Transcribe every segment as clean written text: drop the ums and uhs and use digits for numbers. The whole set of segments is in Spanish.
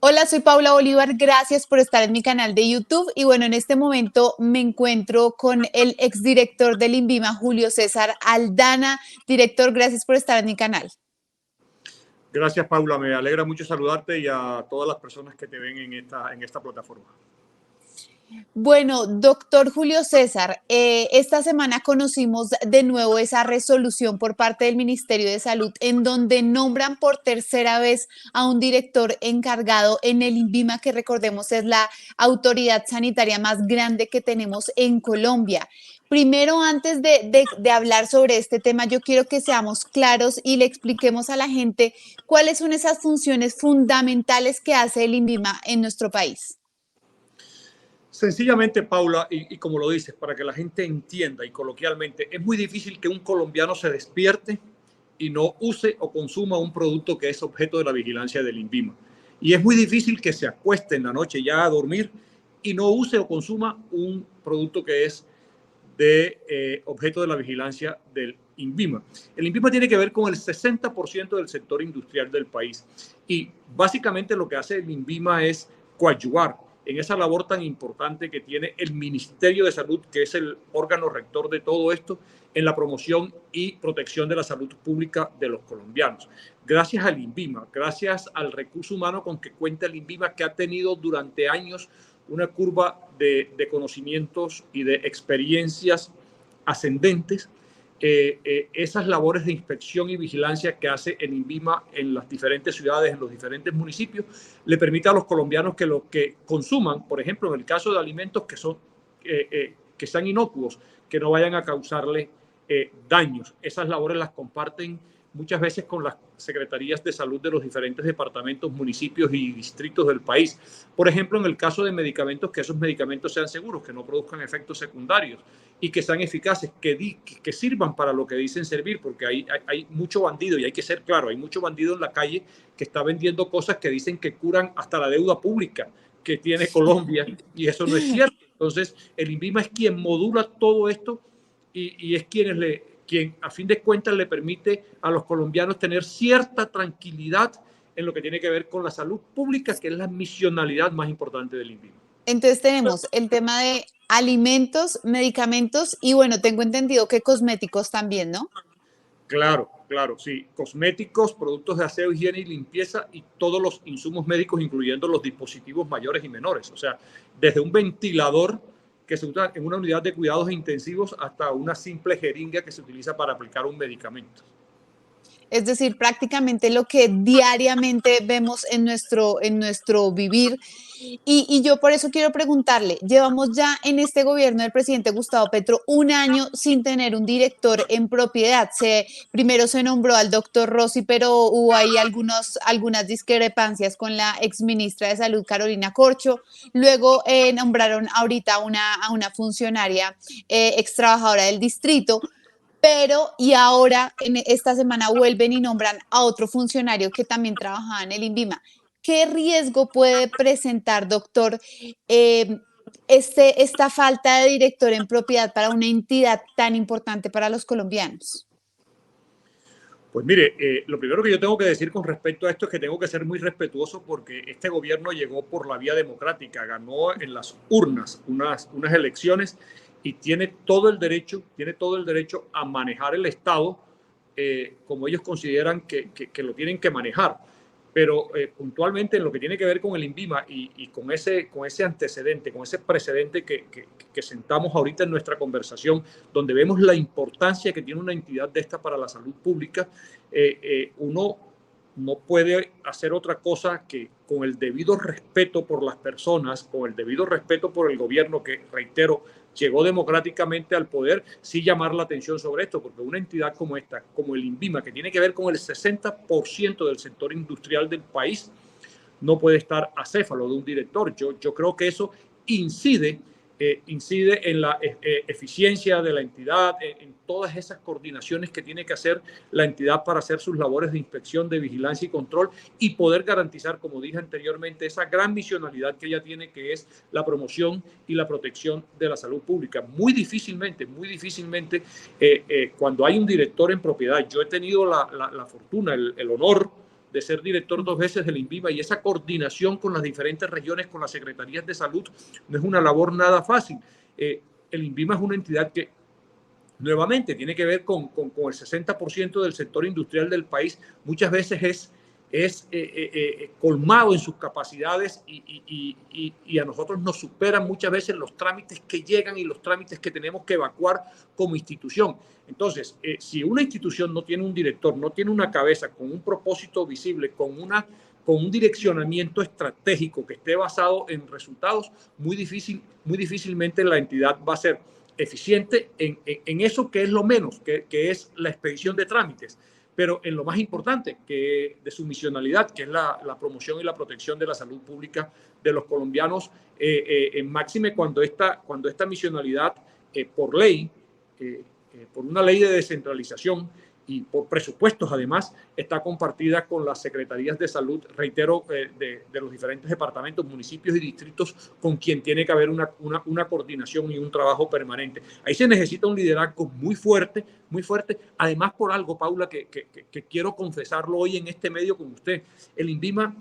Hola, soy Paula Bolívar, gracias por estar en mi canal de YouTube y bueno, en este momento me encuentro con el exdirector del INVIMA, Julio César Aldana. Director, gracias por estar en mi canal. Gracias, Paula. Me alegra mucho saludarte y a todas las personas que te ven en esta plataforma. Bueno, doctor Julio César, esta semana conocimos de nuevo esa resolución por parte del Ministerio de Salud en donde nombran por tercera vez a un director encargado en el INVIMA, que recordemos es la autoridad sanitaria más grande que tenemos en Colombia. Primero, antes de hablar sobre este tema, yo quiero que seamos claros y le expliquemos a la gente cuáles son esas funciones fundamentales que hace el INVIMA en nuestro país. Sencillamente, Paula, y como lo dices, para que la gente entienda y coloquialmente, es muy difícil que un colombiano se despierte y no use o consuma un producto que es objeto de la vigilancia del INVIMA. Y es muy difícil que se acueste en la noche ya a dormir y no use o consuma un producto que es de objeto de la vigilancia del INVIMA. El INVIMA tiene que ver con el 60% del sector industrial del país y básicamente lo que hace el INVIMA es coadyuvar en esa labor tan importante que tiene el Ministerio de Salud, que es el órgano rector de todo esto, en la promoción y protección de la salud pública de los colombianos. Gracias al INVIMA, gracias al recurso humano con que cuenta el INVIMA, que ha tenido durante años una curva de conocimientos y de experiencias ascendentes, esas labores de inspección y vigilancia que hace el INVIMA en las diferentes ciudades, en los diferentes municipios, le permite a los colombianos que lo que consuman, por ejemplo, en el caso de alimentos que sean inocuos, que no vayan a causarle daños. Esas labores las comparten muchas veces con las secretarías de salud de los diferentes departamentos, municipios y distritos del país. Por ejemplo, en el caso de medicamentos, que esos medicamentos sean seguros, que no produzcan efectos secundarios y que sean eficaces, que sirvan para lo que dicen servir, porque hay mucho bandido, y hay que ser claro, hay mucho bandido en la calle que está vendiendo cosas que dicen que curan hasta la deuda pública que tiene Colombia, y eso no es cierto. Entonces, el INVIMA es quien modula todo esto y es quien a fin de cuentas le permite a los colombianos tener cierta tranquilidad en lo que tiene que ver con la salud pública, que es la misionalidad más importante del INVIMA. Entonces tenemos el tema de alimentos, medicamentos y bueno, tengo entendido que cosméticos también, ¿no? Claro, claro, sí. Cosméticos, productos de aseo, higiene y limpieza y todos los insumos médicos, incluyendo los dispositivos mayores y menores. O sea, desde un ventilador que se usa en una unidad de cuidados intensivos hasta una simple jeringa que se utiliza para aplicar un medicamento. Es decir, prácticamente lo que diariamente vemos en nuestro vivir. Y yo por eso quiero preguntarle, llevamos ya en este gobierno del presidente Gustavo Petro un año sin tener un director en propiedad. Primero se nombró al doctor Rossi, pero hubo ahí algunas discrepancias con la exministra de Salud, Carolina Corcho. Luego nombraron ahorita a una funcionaria ex trabajadora del distrito. Pero, y ahora, en esta semana vuelven y nombran a otro funcionario que también trabajaba en el INVIMA. ¿Qué riesgo puede presentar, doctor, eh, esta falta de director en propiedad para una entidad tan importante para los colombianos? Pues mire, lo primero que yo tengo que decir con respecto a esto es que tengo que ser muy respetuoso porque este gobierno llegó por la vía democrática, ganó en las urnas unas elecciones y tiene todo el derecho a manejar el Estado como ellos consideran que lo tienen que manejar. Pero puntualmente en lo que tiene que ver con el INVIMA y con ese antecedente, con ese precedente que sentamos ahorita en nuestra conversación, donde vemos la importancia que tiene una entidad de esta para la salud pública, uno no puede hacer otra cosa que, con el debido respeto por las personas, con el debido respeto por el gobierno, que reitero, llegó democráticamente al poder, sí llamar la atención sobre esto, porque una entidad como esta, como el INVIMA, que tiene que ver con el 60% del sector industrial del país, no puede estar acéfalo de un director. Yo creo que eso incide en la eficiencia de la entidad, en todas esas coordinaciones que tiene que hacer la entidad para hacer sus labores de inspección, de vigilancia y control y poder garantizar, como dije anteriormente, esa gran misionalidad que ella tiene, que es la promoción y la protección de la salud pública. Muy difícilmente, cuando hay un director en propiedad, yo he tenido la fortuna, el honor de ser director 2 veces del INVIMA, y esa coordinación con las diferentes regiones, con las secretarías de salud, no es una labor nada fácil. El INVIMA es una entidad que nuevamente tiene que ver con el 60% del sector industrial del país. Muchas veces es colmado en sus capacidades y a nosotros nos superan muchas veces los trámites que llegan y los trámites que tenemos que evacuar como institución. Entonces, si una institución no tiene un director, no tiene una cabeza con un propósito visible, con un direccionamiento estratégico que esté basado en resultados, muy difícilmente la entidad va a ser eficiente en eso que es lo menos, que es la expedición de trámites, pero en lo más importante que de su misionalidad, que es la promoción y la protección de la salud pública de los colombianos, en máxime cuando esta misionalidad, por ley, por una ley de descentralización y por presupuestos además, está compartida con las secretarías de salud, reitero, de los diferentes departamentos, municipios y distritos, con quien tiene que haber una coordinación y un trabajo permanente. Ahí se necesita un liderazgo muy fuerte, además por algo, Paula, que quiero confesarlo hoy en este medio con usted. El INVIMA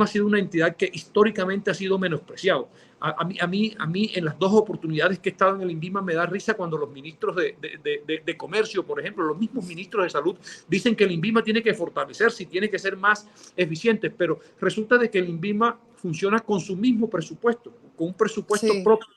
ha sido una entidad que históricamente ha sido menospreciado. A mí, en las 2 oportunidades que he estado en el INVIMA, me da risa cuando los ministros de comercio, por ejemplo, los mismos ministros de salud, dicen que el INVIMA tiene que fortalecerse y tiene que ser más eficiente, pero resulta de que el INVIMA funciona con su mismo presupuesto, con un presupuesto propio.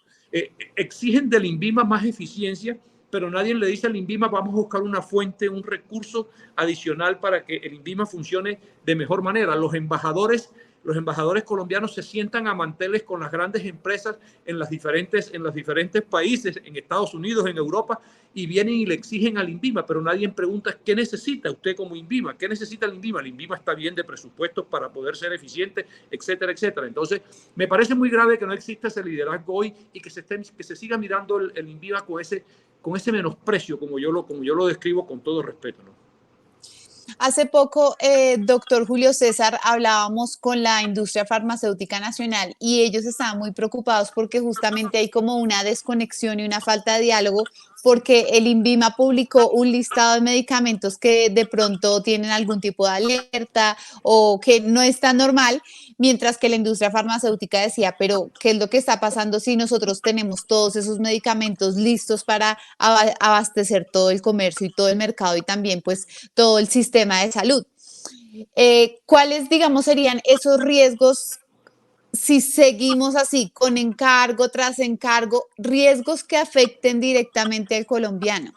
Exigen del INVIMA más eficiencia, pero nadie le dice al INVIMA vamos a buscar una fuente, un recurso adicional para que el INVIMA funcione de mejor manera. Los embajadores colombianos se sientan a manteles con las grandes empresas en los diferentes países, en Estados Unidos, en Europa, y vienen y le exigen al INVIMA, pero nadie pregunta qué necesita usted como INVIMA, qué necesita el INVIMA. El INVIMA está bien de presupuestos para poder ser eficiente, etcétera, etcétera. Entonces, me parece muy grave que no exista ese liderazgo hoy y que se siga mirando el INVIMA con ese menosprecio, como yo lo describo con todo respeto, ¿no? Hace poco, doctor Julio César, hablábamos con la industria farmacéutica nacional y ellos estaban muy preocupados porque justamente hay como una desconexión y una falta de diálogo porque el INVIMA publicó un listado de medicamentos que de pronto tienen algún tipo de alerta o que no está normal, mientras que la industria farmacéutica decía, pero ¿qué es lo que está pasando si nosotros tenemos todos esos medicamentos listos para abastecer todo el comercio y todo el mercado y también pues todo el sistema de salud? ¿Cuáles, digamos, serían esos riesgos si seguimos así, con encargo tras encargo, riesgos que afecten directamente al colombiano?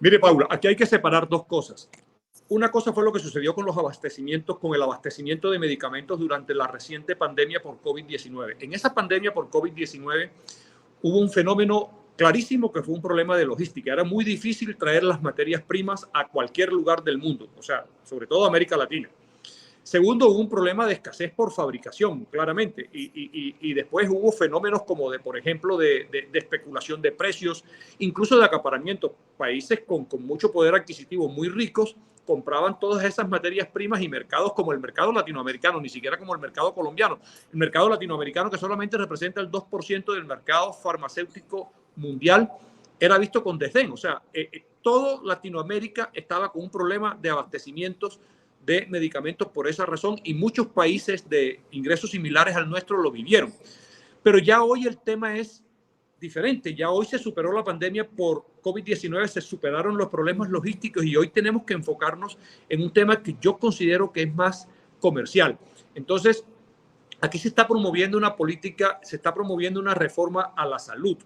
Mire, Paula, aquí hay que separar 2 cosas. Una cosa fue lo que sucedió con el abastecimiento de medicamentos durante la reciente pandemia por COVID-19. En esa pandemia por COVID-19 hubo un fenómeno clarísimo que fue un problema de logística. Era muy difícil traer las materias primas a cualquier lugar del mundo, o sea, sobre todo América Latina. Segundo, hubo un problema de escasez por fabricación, claramente, y después hubo fenómenos como por ejemplo, de especulación de precios, incluso de acaparamiento. Países con mucho poder adquisitivo, muy ricos, compraban todas esas materias primas y mercados como el mercado latinoamericano, ni siquiera como el mercado colombiano. El mercado latinoamericano, que solamente representa el 2% del mercado farmacéutico mundial, era visto con desdén. O sea, todo Latinoamérica estaba con un problema de abastecimientos de medicamentos por esa razón y muchos países de ingresos similares al nuestro lo vivieron. Pero ya hoy el tema es diferente. Ya hoy se superó la pandemia por COVID-19, se superaron los problemas logísticos y hoy tenemos que enfocarnos en un tema que yo considero que es más comercial. Entonces, aquí se está promoviendo una política, se está promoviendo una reforma a la salud.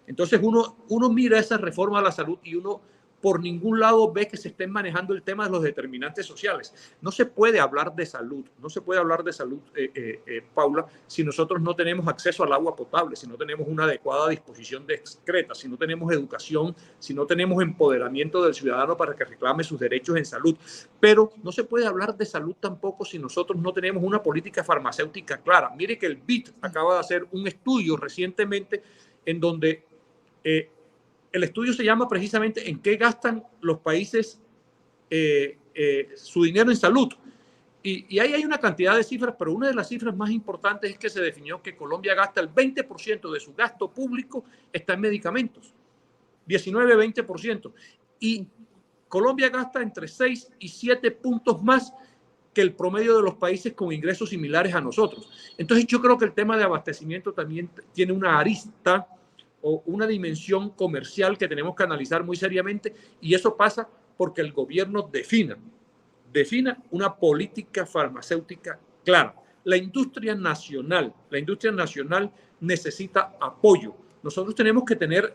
Entonces, uno mira esa reforma a la salud y uno por ningún lado ve que se estén manejando el tema de los determinantes sociales. No se puede hablar de salud, Paula, si nosotros no tenemos acceso al agua potable, si no tenemos una adecuada disposición de excretas, si no tenemos educación, si no tenemos empoderamiento del ciudadano para que reclame sus derechos en salud. Pero no se puede hablar de salud tampoco si nosotros no tenemos una política farmacéutica clara. Mire que el BID acaba de hacer un estudio recientemente en donde el estudio se llama precisamente en qué gastan los países su dinero en salud. Y ahí hay una cantidad de cifras, pero una de las cifras más importantes es que se definió que Colombia gasta el 20% de su gasto público está en medicamentos. 19-20%. Y Colombia gasta entre 6 y 7 puntos más que el promedio de los países con ingresos similares a nosotros. Entonces yo creo que el tema de abastecimiento también tiene una arista o una dimensión comercial que tenemos que analizar muy seriamente, y eso pasa porque el gobierno defina una política farmacéutica clara. La industria nacional necesita apoyo. Nosotros tenemos que tener,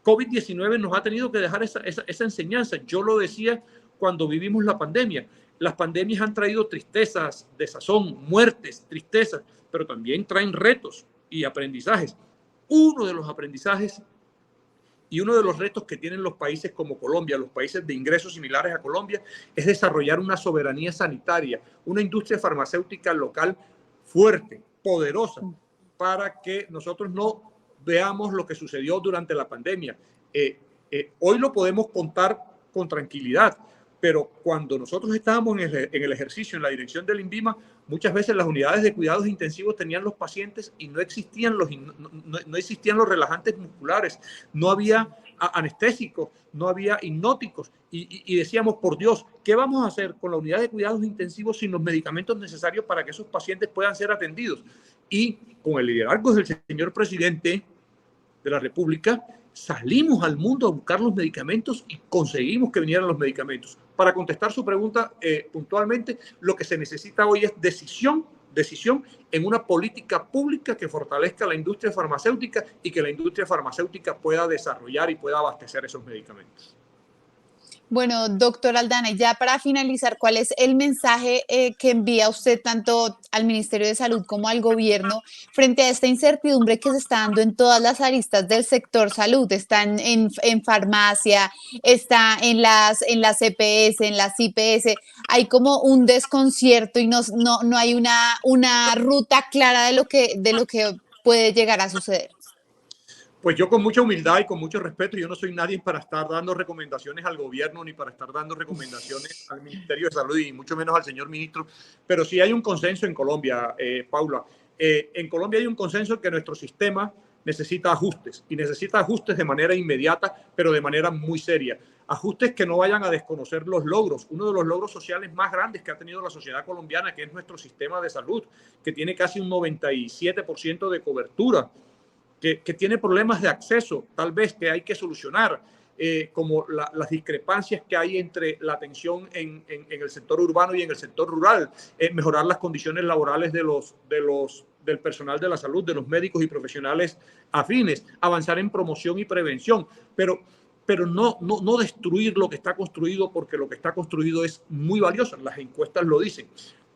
COVID-19 nos ha tenido que dejar esa enseñanza. Yo lo decía cuando vivimos la pandemia. Las pandemias han traído tristezas, desazón, muertes, tristezas, pero también traen retos y aprendizajes. Uno de los aprendizajes y uno de los retos que tienen los países como Colombia, los países de ingresos similares a Colombia, es desarrollar una soberanía sanitaria, una industria farmacéutica local fuerte, poderosa, para que nosotros no veamos lo que sucedió durante la pandemia. Hoy lo podemos contar con tranquilidad, pero cuando nosotros estábamos en el ejercicio, en la dirección del INVIMA, muchas veces las unidades de cuidados intensivos tenían los pacientes y no existían los relajantes musculares, no había anestésicos, no había hipnóticos, y decíamos, por Dios, ¿qué vamos a hacer con la unidad de cuidados intensivos sin los medicamentos necesarios para que esos pacientes puedan ser atendidos? Y con el liderazgo del señor presidente de la República, salimos al mundo a buscar los medicamentos y conseguimos que vinieran los medicamentos. Para contestar su pregunta puntualmente, lo que se necesita hoy es decisión en una política pública que fortalezca la industria farmacéutica y que la industria farmacéutica pueda desarrollar y pueda abastecer esos medicamentos. Bueno, doctor Aldana, ya para finalizar, ¿cuál es el mensaje que envía usted tanto al Ministerio de Salud como al gobierno frente a esta incertidumbre que se está dando en todas las aristas del sector salud? Está en farmacia, está en las EPS, en las IPS. Hay como un desconcierto y no hay una ruta clara de lo que puede llegar a suceder. Pues yo, con mucha humildad y con mucho respeto, yo no soy nadie para estar dando recomendaciones al gobierno ni para estar dando recomendaciones al Ministerio de Salud y mucho menos al señor ministro, pero sí hay un consenso en Colombia, Paula. En Colombia hay un consenso en que nuestro sistema necesita ajustes, y necesita ajustes de manera inmediata, pero de manera muy seria. Ajustes que no vayan a desconocer los logros. Uno de los logros sociales más grandes que ha tenido la sociedad colombiana, que es nuestro sistema de salud, que tiene casi un 97% de cobertura, que tiene problemas de acceso, tal vez, que hay que solucionar, como las discrepancias que hay entre la atención en el sector urbano y en el sector rural, mejorar las condiciones laborales del personal de la salud, de los médicos y profesionales afines, avanzar en promoción y prevención, pero no destruir lo que está construido, porque lo que está construido es muy valioso, las encuestas lo dicen.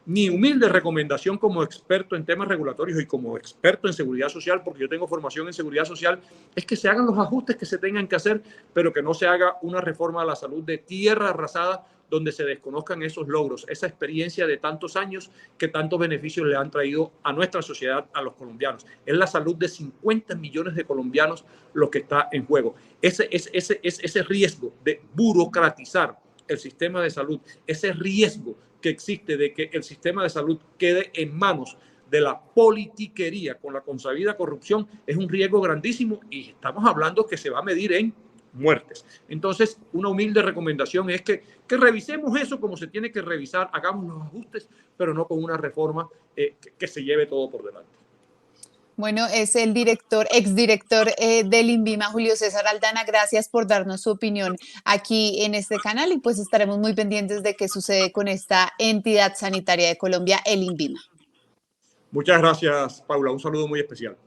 Mi humilde recomendación como experto en temas regulatorios y como experto en seguridad social, porque yo tengo formación en seguridad social, es que se hagan los ajustes que se tengan que hacer, pero que no se haga una reforma a la salud de tierra arrasada donde se desconozcan esos logros, esa experiencia de tantos años que tantos beneficios le han traído a nuestra sociedad, a los colombianos. Es la salud de 50 millones de colombianos lo que está en juego. Ese riesgo de burocratizar el sistema de salud, ese riesgo que existe de que el sistema de salud quede en manos de la politiquería con la consabida corrupción, es un riesgo grandísimo, y estamos hablando que se va a medir en muertes. Entonces, una humilde recomendación es que revisemos eso como se tiene que revisar, hagamos los ajustes, pero no con una reforma que se lleve todo por delante. Bueno, es el exdirector del INVIMA, Julio César Aldana. Gracias por darnos su opinión aquí en este canal, y pues estaremos muy pendientes de qué sucede con esta entidad sanitaria de Colombia, el INVIMA. Muchas gracias, Paula. Un saludo muy especial.